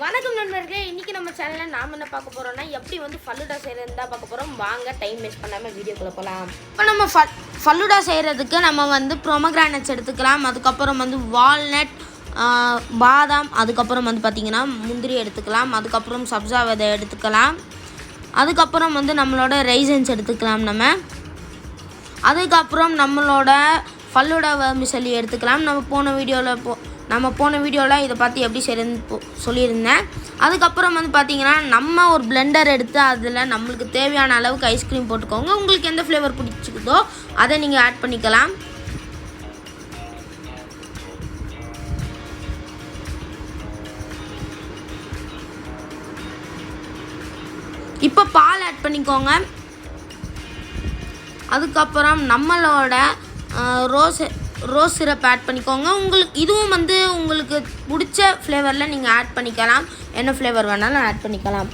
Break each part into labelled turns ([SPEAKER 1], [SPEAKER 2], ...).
[SPEAKER 1] வணக்கம் நண்பர்களே, இன்னைக்கு நம்ம சேனல்ல நாம என்ன பார்க்க போறோம்னா எப்படி வந்து ஃபலூடா செய்யறது தான் பார்க்க போறோம். வாங்க டைம் வேஸ்ட் பண்ணாம வீடியோக்குள்ள போலாம். இப்போ நம்ம ஃபலூடா செய்யறதுக்கு நம்ம வந்து பொமோகிரானட்ஸ் எடுத்துக்கலாம். அதுக்கப்புறம் வந்து வால்நட், பாதாம், அதுக்கப்புறம் வந்து பார்த்திங்கன்னா முந்திரி எடுத்துக்கலாம். அதுக்கப்புறம் சப்ஜா விதை எடுத்துக்கலாம். அதுக்கப்புறம் வந்து நம்மளோட ரைசன்ஸ் எடுத்துக்கலாம். அதுக்கப்புறம் நம்மளோட ஃபலூடா மிசலி எடுத்துக்கலாம். நம்ம போன வீடியோவில் இதை பார்த்து எப்படி செய்யறதுன்னு சொல்லியிருந்தேன். அதுக்கப்புறம் வந்து பார்த்திங்கன்னா நம்ம ஒரு பிளெண்டர் எடுத்து அதில் நம்மளுக்கு தேவையான அளவுக்கு ஐஸ்கிரீம் போட்டுக்கோங்க. உங்களுக்கு எந்த ஃப்ளேவர் பிடிச்சிக்குதோ அதை நீங்கள் ஆட் பண்ணிக்கலாம். இப்போ பால் ஆட் பண்ணிக்கோங்க. அதுக்கப்புறம் நம்மளோட ரோஸ் சிரப் ஆட் பண்ணிக்கோங்க. இதுவும் வந்து உங்களுக்கு பிடிச்ச ஃப்ளேவரில் நீங்கள் ஆட் பண்ணிக்கலாம். என்ன ஃப்ளேவர் வேணாலும் ஆட் பண்ணிக்கலாம்.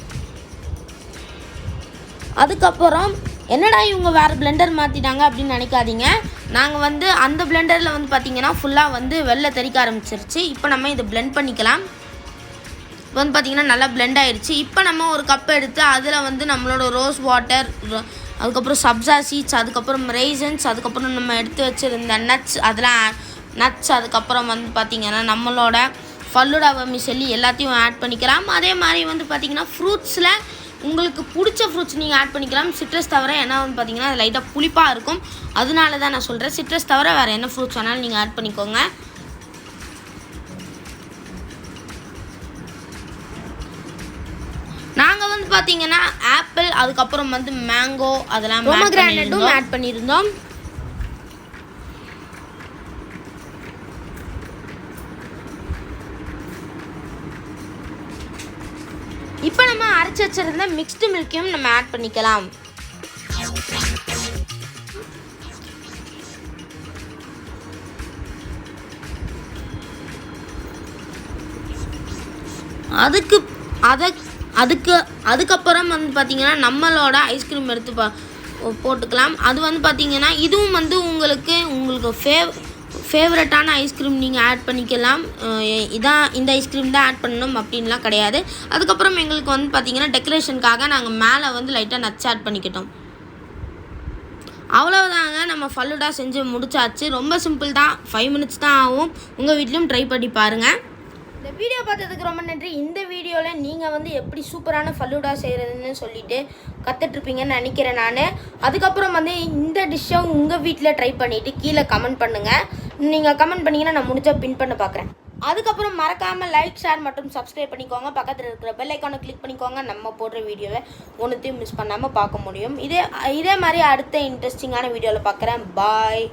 [SPEAKER 1] அதுக்கப்புறம் என்னடா இவங்க வேறு பிளெண்டர் மாற்றிட்டாங்க அப்படின்னு நினைக்காதீங்க. நாங்கள் வந்து அந்த பிளெண்டரில் வந்து பார்த்திங்கன்னா ஃபுல்லாக வந்து வெள்ளை தெறிக்க ஆரம்பிச்சிருச்சு. இப்போ நம்ம இதை பிளெண்ட் பண்ணிக்கலாம். இப்போ வந்து பார்த்திங்கன்னா நல்லா பிளெண்ட் ஆகிடுச்சு. இப்போ நம்ம ஒரு கப் எடுத்து அதில் வந்து நம்மளோட ரோஸ் வாட்டர், அதுக்கப்புறம் சப்ஜா சீட்ஸ், அதுக்கப்புறம் ரைசன்ஸ், அதுக்கப்புறம் நம்ம எடுத்து வச்சுருந்த நட்ஸ், அதுக்கப்புறம் வந்து பார்த்திங்கன்னா நம்மளோட ஃபலூடா மிசலி எல்லாத்தையும் ஆட் பண்ணிக்கலாம். அதே மாதிரி வந்து பார்த்திங்கன்னா ஃப்ரூட்ஸில் உங்களுக்கு பிடிச்ச ஃப்ரூட்ஸ் நீங்கள் ஆட் பண்ணிக்கலாம். சிட்ரஸ் தவிர. ஏன்னா வந்து பார்த்திங்கன்னா அது லைட்டாக புளிப்பாக இருக்கும், அதனால தான் நான் சொல்கிறேன். சிட்ரஸ் தவிர வேறு என்ன ஃப்ரூட்ஸ் வேணாலும் நீங்கள் ஆட் பண்ணிக்கோங்க. நாங்கள் வந்து பார்த்தீங்கன்னா ஆப்பிள், அதுக்கப்புறம் வந்து மேங்கோ, அதெல்லாம் பொமோகிரானட்டும் ஆட் பண்ணியிருந்தோம். இப்போ நம்ம அரைச்சி வச்சிருந்த மிக்ஸ்டு மில்க்கையும் நம்ம ஆட் பண்ணிக்கலாம். அதுக்கப்புறம் வந்து பார்த்திங்கன்னா நம்மளோட ஐஸ்கிரீம் எடுத்து போட்டுக்கலாம். அது வந்து பார்த்திங்கன்னா இதுவும் வந்து உங்களுக்கு ஃபேவரட்டான ஐஸ்கிரீம் நீங்கள் ஆட் பண்ணிக்கலாம். இந்த ஐஸ்கிரீம் தான் ஆட் பண்ணணும் அப்படின்லாம் கிடையாது. அதுக்கப்புறம் எங்களுக்கு வந்து பார்த்திங்கன்னா டெக்கரேஷனுக்காக நாங்கள் மேலே வந்து லைட்டாக நட்ஸ் ஆட் பண்ணிக்கிட்டோம். அவ்வளோதாங்க, நம்ம ஃபலூடா செஞ்சு முடிச்சாச்சு. ரொம்ப சிம்பிள் தான், 5 மினிட்ஸ் தான் ஆகும். உங்கள் வீட்லேயும் ட்ரை பண்ணி பாருங்கள். இந்த வீடியோ பார்த்ததுக்கு ரொம்ப நன்றி. இந்த வீடியோவில் நீங்கள் வந்து எப்படி சூப்பரான ஃபலூடா செய்கிறதுன்னு சொல்லிட்டு கற்றுட்ருப்பீங்கன்னு நினைக்கிறேன் நான். அதுக்கப்புறம் வந்து இந்த டிஷ்ஷை உங்கள் வீட்டில் ட்ரை பண்ணிவிட்டு கீழே கமெண்ட் பண்ணுங்கள். நீங்கள் கமெண்ட் பண்ணிங்கன்னா நான் முடிஞ்ச பின் பண்ண பார்க்குறேன். அதுக்கப்புறம் மறக்காமல் லைக், ஷேர் மற்றும் சப்ஸ்கிரைப் பண்ணிக்கோங்க. பக்கத்தில் இருக்கிற பெல் ஐக்கானை கிளிக் பண்ணிக்கோங்க. நம்ம போடுற வீடியோவை ஒன்றுத்தையும் மிஸ் பண்ணாமல் பார்க்க முடியும். இதே மாதிரி அடுத்த இன்ட்ரெஸ்டிங்கான வீடியோவில் பார்க்குறேன். பாய்.